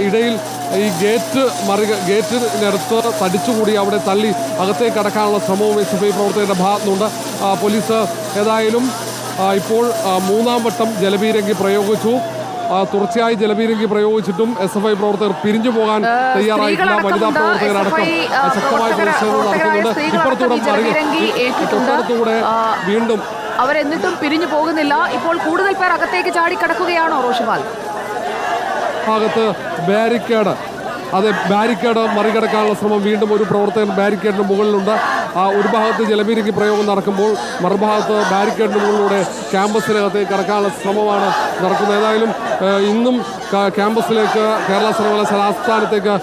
ഇടയിൽ ഈ ഗേറ്റിനടുത്ത് തടിച്ചുകൂടി അവിടെ തള്ളി അകത്തേക്ക് കടക്കാനുള്ള ശ്രമവും SFI പ്രവർത്തകരുടെ ഭാഗത്തുനിന്നുണ്ട്. പോലീസ് ഏതായാലും ഇപ്പോൾ മൂന്നാം വട്ടം ജലപീരങ്കി പ്രയോഗിച്ചു. തുടർച്ചയായി ജലപീരങ്കി പ്രയോഗിച്ചിട്ടും SFI പ്രവർത്തകർ പിരിഞ്ഞു പോകാൻ തയ്യാറായിട്ടില്ല. വനിതാ പ്രവർത്തകരടക്കം ശക്തമായ പ്രതിഷേധം നടത്തുന്നുണ്ട്. ഇപ്പുറത്തൂടെ വീണ്ടും അവരെന്നിട്ടും പിരിഞ്ഞു പോകുന്നില്ല. ഇപ്പോൾ കൂടുതൽ പേർ അകത്തേക്ക് ചാടിക്കടക്കുകയാണോ റോഷിപാൽ? ഭാഗത്ത് ബാരിക്കേഡ് മറികടക്കാനുള്ള ശ്രമം വീണ്ടും ഒരു പ്രവർത്തകൻ ബാരിക്കേഡിന് മുകളിലുണ്ട്. ഒരു ഭാഗത്ത് ജലപീരങ്കി പ്രയോഗം നടക്കുമ്പോൾ മറുഭാഗത്ത് ബാരിക്കേഡിന് മുകളിലൂടെ ക്യാമ്പസിനകത്തേക്ക് കടക്കാനുള്ള ശ്രമമാണ് നടക്കുന്നത്. ഏതായാലും ഇന്നും ക്യാമ്പസിലേക്ക് കേരള സർവകലാശാല ആസ്ഥാനത്തേക്ക്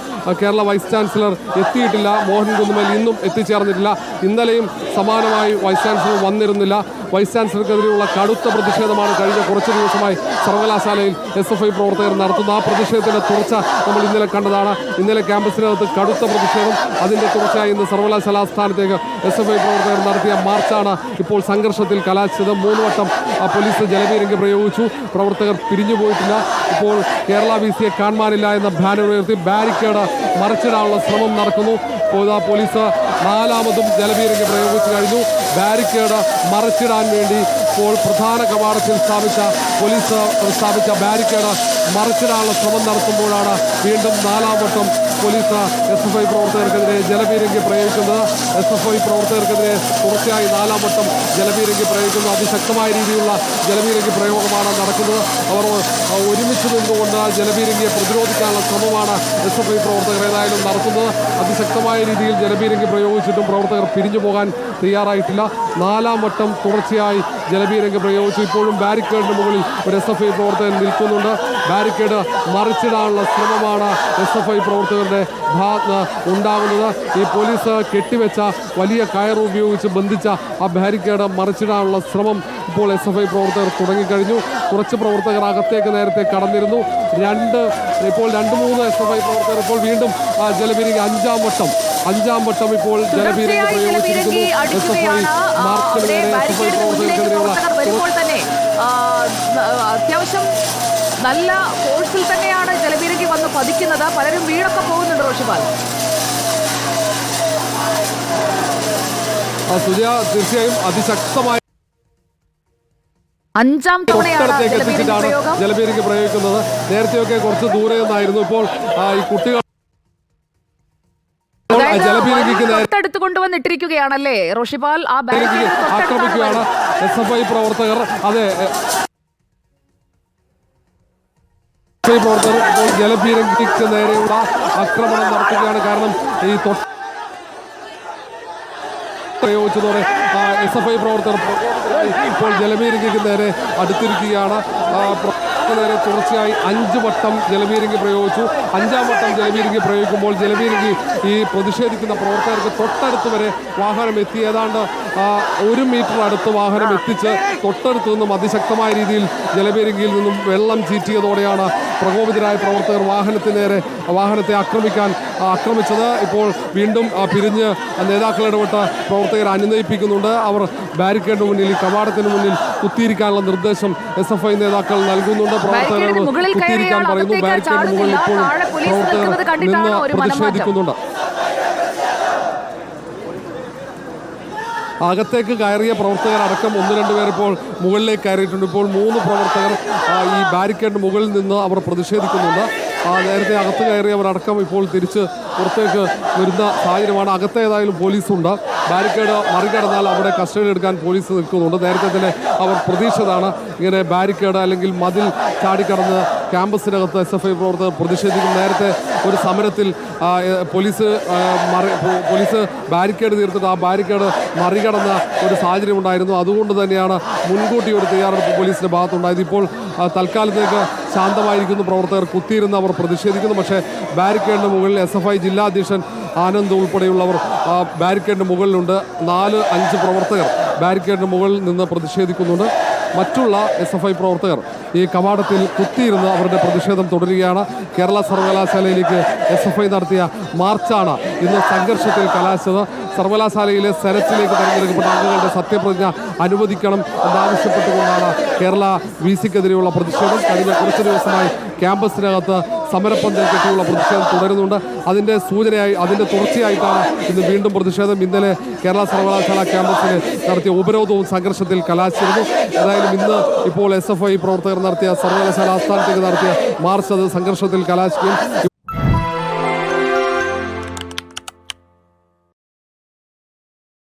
കേരള വൈസ് ചാൻസലർ എത്തിയിട്ടില്ല. മോഹൻ കുന്നുമേൽ ഇന്നും എത്തിച്ചേർന്നിട്ടില്ല. ഇന്നലെയും സമാനമായി വൈസ് ചാൻസലർ വന്നിരുന്നില്ല. വൈസ് ചാൻസലർക്കെതിരെയുള്ള കടുത്ത പ്രതിഷേധമാണ് കഴിഞ്ഞ കുറച്ച് ദിവസമായി സർവകലാശാലയിൽ SFI പ്രവർത്തകർ നടത്തുന്നത്. ആ പ്രതിഷേധത്തിന്റെ തുടർച്ച നമ്മൾ ഇന്നലെ കണ്ടതാണ്. ഇന്നലെ ക്യാമ്പസിനകത്ത് കടുത്ത പ്രതിഷേധം, അതിന്റെ തുടർച്ചയായി ഇന്ന് സർവകലാശാല ആസ്ഥാനത്തേക്ക് SFI പ്രവർത്തകർ നടത്തിയ മാർച്ചാണ് ഇപ്പോൾ സംഘർഷത്തിൽ കലാശിച്ചത്. 3 വട്ടം പോലീസ് ജലപീരങ്കി പ്രയോഗിച്ചു. പ്രവർത്തകർ പിരിഞ്ഞുപോയിട്ടില്ല. ഇപ്പോൾ കേരള VC-യെ കാണാനില്ല എന്ന ബാനർ ഉയർത്തി ബാരിക്കേഡ് മറിച്ചിടാനുള്ള ശ്രമം നടക്കുന്നു. പോലീസ് 4ാമതും ജലപീരങ്കി പ്രയോഗിച്ചു കഴിഞ്ഞു. ബാരിക്കേഡ് മറിച്ചിടാൻ വേണ്ടി ഇപ്പോൾ പ്രധാന കവാടത്തിൽ പോലീസ് സ്ഥാപിച്ച ബാരിക്കേഡ് മറിച്ചിടാനുള്ള ശ്രമം നടത്തുമ്പോഴാണ് വീണ്ടും 4ാം വട്ടം പോലീസ് SFI പ്രവർത്തകർക്കെതിരെ ജലപീരങ്കി പ്രയോഗിക്കുന്നത്. SFI പ്രവർത്തകർക്കെതിരെ തുടർച്ചയായി 4ാം വട്ടം ജലപീരങ്കി പ്രയോഗിക്കുന്നു. അതിശക്തമായ രീതിയിലുള്ള ജലപീരങ്കി പ്രയോഗമാണ് നടക്കുന്നത്. അവർ ഒരുമിച്ച് നിന്നുകൊണ്ട് ജലപീരങ്കിയെ പ്രതിരോധിക്കാനുള്ള ശ്രമമാണ് SFI പ്രവർത്തകർ ഏതായാലും നടത്തുന്നത്. അതിശക്തമായ രീതിയിൽ ജലപീരങ്കി പ്രയോഗിച്ചിട്ടും പ്രവർത്തകർ പിരിഞ്ഞു പോകാൻ തയ്യാറായിട്ടില്ല. 4ാം വട്ടം തുടർച്ചയായി ജലപീരങ്കി പ്രയോഗിച്ചു. ഇപ്പോഴും ബാരിക്കേഡിന് മുകളിൽ ഒരു SFI പ്രവർത്തകൻ നിൽക്കുന്നുണ്ട്. ബാരിക്കേഡ് മറിച്ചിടാനുള്ള ശ്രമമാണ് SFI പ്രവർത്തകരുടെ ഭാഗത്ത് ഉണ്ടാകുന്നത്. ഈ പോലീസ് കെട്ടിവെച്ച വലിയ കയർ ഉപയോഗിച്ച് ബന്ധിച്ച ആ ബാരിക്കേഡ് മറിച്ചിടാനുള്ള ശ്രമം ഇപ്പോൾ SFI പ്രവർത്തകർ തുടങ്ങിക്കഴിഞ്ഞു. കുറച്ച് പ്രവർത്തകർ അകത്തേക്ക് നേരത്തെ കടന്നിരുന്നു. ഇപ്പോൾ 2-3 SFI പ്രവർത്തകർ ഇപ്പോൾ വീണ്ടും ജലപീരങ്കി 5ാം വട്ടം ഇപ്പോൾ ജലപീരങ്കി പ്രയോഗിച്ചിരിക്കുന്നു. SFI പ്രവർത്തകർക്കെതിരെയുള്ള അത്യാവശ്യം നല്ല ഫോഴ്സിൽ തന്നെയാണ് ജലപീരങ്കി വന്ന് പതിക്കുന്നത്. പലരും വീണൊക്കെ പോകുന്നുണ്ട് റോഷിപാൽ. തീർച്ചയായും അതിശക്തമായ 5ാം തവണയാണ് ജലപീരങ്കി പ്രയോഗിക്കുന്നത്. നേരത്തെയൊക്കെ കുറച്ച് ദൂരെ നിന്നായിരുന്നു. ഇപ്പോൾ ഈ കുട്ടികൾ തൊട്ടടുത്ത് കൊണ്ടുവന്നിട്ടിരിക്കുകയാണല്ലേ റോഷിപാൽ. ആ ആക്രമിക്കുകയാണ് SFI പ്രവർത്തകർ. അതെ, പ്രവർത്തകർ ഇപ്പോൾ ജലപീരങ്കിക്ക് നേരെയുള്ള ആക്രമണം നടത്തുകയാണ്. കാരണം ഈ പ്രയോഗിച്ചതോടെ SFI പ്രവർത്തകർ ഇപ്പോൾ ജലപീരങ്കിക്ക് നേരെ അടുത്തിരിക്കുകയാണ്. നേരെ തുടർച്ചയായി 5 വട്ടം ജലപീരങ്കി പ്രയോഗിച്ചു. 5ാം വട്ടം ജലപീരങ്കി പ്രയോഗിക്കുമ്പോൾ ജലപീരങ്കി ഈ പ്രതിഷേധിക്കുന്ന പ്രവർത്തകർക്ക് തൊട്ടടുത്ത് വരെ വാഹനം എത്തി. ഏതാണ്ട് 1 മീറ്റർ അടുത്ത് വാഹനം എത്തിച്ച് തൊട്ടടുത്ത് നിന്നും അതിശക്തമായ രീതിയിൽ ജലപീരങ്കിയിൽ നിന്നും വെള്ളം ചീറ്റിയതോടെയാണ് പ്രകോപിതരായ പ്രവർത്തകർ വാഹനത്തെ ആക്രമിച്ചത്. ഇപ്പോൾ വീണ്ടും പിരിഞ്ഞ് നേതാക്കൾ ഇടപെട്ട് പ്രവർത്തകർ അനുനയിപ്പിക്കുന്നുണ്ട്. അവർ ബാരിക്കേഡിന് മുന്നിൽ, കവാടത്തിന് മുന്നിൽ കുത്തിയിരിക്കാനുള്ള നിർദ്ദേശം SFI നേതാക്കൾ നൽകുന്നുണ്ട്. പ്രവർത്തകരോട് കുത്തിയിരിക്കാൻ പറയുന്നു. ബാരിക്കേഡിന് മുകളിൽ ഇപ്പോഴും പ്രവർത്തകർ നിന്ന് പ്രതിഷേധിക്കുന്നുണ്ട്. അകത്തേക്ക് കയറിയ പ്രവർത്തകരടക്കം 1-2 പേർ ഇപ്പോൾ മുകളിലേക്ക് കയറിയിട്ടുണ്ട്. ഇപ്പോൾ 3 പ്രവർത്തകർ ഈ ബാരിക്കേഡിന് മുകളിൽ നിന്ന് അവർ പ്രതിഷേധിക്കുന്നുണ്ട്. നേരത്തെ അകത്ത് കയറിയവരടക്കം ഇപ്പോൾ തിരിച്ച് പുറത്തേക്ക് വരുന്ന സാഹചര്യമാണ്. അകത്ത് ഏതായാലും പോലീസുണ്ട്. ബാരിക്കേഡ് മറികടന്നാൽ അവിടെ കസ്റ്റഡി എടുക്കാൻ പോലീസ് നിൽക്കുന്നുണ്ട്. നേരത്തെ തന്നെ അവർ പ്രതീക്ഷിച്ചതാണ് ഇങ്ങനെ ബാരിക്കേഡ് അല്ലെങ്കിൽ മതിൽ ചാടിക്കടന്ന് ക്യാമ്പസിനകത്ത് SFI പ്രവർത്തകർ പ്രതിഷേധിക്കും. നേരത്തെ ഒരു സമരത്തിൽ പോലീസ് ബാരിക്കേഡ് തീർത്തിട്ട് ആ ബാരിക്കേഡ് മറികടന്ന ഒരു സാഹചര്യം ഉണ്ടായിരുന്നു. അതുകൊണ്ട് തന്നെയാണ് മുൻകൂട്ടി ഒരു തയ്യാറെടുപ്പ് പോലീസിൻ്റെ ഭാഗത്തുണ്ടായത്. ഇപ്പോൾ തൽക്കാലത്തേക്ക് ശാന്തമായിരിക്കുന്നു. പ്രവർത്തകർ കുത്തിയിരുന്ന് അവർ പ്രതിഷേധിക്കുന്നു. പക്ഷേ ബാരിക്കേഡിന് മുകളിൽ SFI ജില്ലാ അധ്യക്ഷൻ ആനന്ദ് ഉൾപ്പെടെയുള്ളവർ ബാരിക്കേഡിന് മുകളിലുണ്ട്. 4-5 പ്രവർത്തകർ ബാരിക്കേഡിന് മുകളിൽ നിന്ന് പ്രതിഷേധിക്കുന്നുണ്ട്. മറ്റുള്ള SFI പ്രവർത്തകർ ഈ കവാടത്തിൽ കുത്തിയിരുന്ന് അവരുടെ പ്രതിഷേധം തുടരുകയാണ്. കേരള സർവകലാശാലയിലേക്ക് SFI നടത്തിയ മാർച്ചാണ് ഇന്ന് സംഘർഷത്തിൽ കലാശിച്ചത്. സർവകലാശാലയിലെ സെനറ്റിലേക്ക് തെരഞ്ഞെടുക്കപ്പെട്ട അംഗങ്ങളുടെ സത്യപ്രതിജ്ഞ അനുവദിക്കണം എന്നാവശ്യപ്പെട്ടുകൊണ്ടാണ് കേരള VC-ക്കെതിരെയുള്ള പ്രതിഷേധം. കഴിഞ്ഞ കുറച്ച് ദിവസമായി ക്യാമ്പസിനകത്ത് സമരപ്പന്തൽ കെട്ടിയുള്ള പ്രതിഷേധം തുടരുന്നുണ്ട്. അതിൻ്റെ സൂചനയായി, അതിൻ്റെ തുടർച്ചയായിട്ടാണ് ഇന്ന് വീണ്ടും പ്രതിഷേധം. ഇന്നലെ കേരള സർവകലാശാല ക്യാമ്പസിൽ നടത്തിയ ഉപരോധവും സംഘർഷത്തിൽ കലാശിച്ചിരുന്നു. ഏതായാലും ഇന്ന് ഇപ്പോൾ SFI പ്രവർത്തകർ നടത്തിയ സർവകലാശാല ആസ്ഥാനത്തേക്ക് നടത്തിയ മാർച്ച് അത് സംഘർഷത്തിൽ കലാശിക്കും.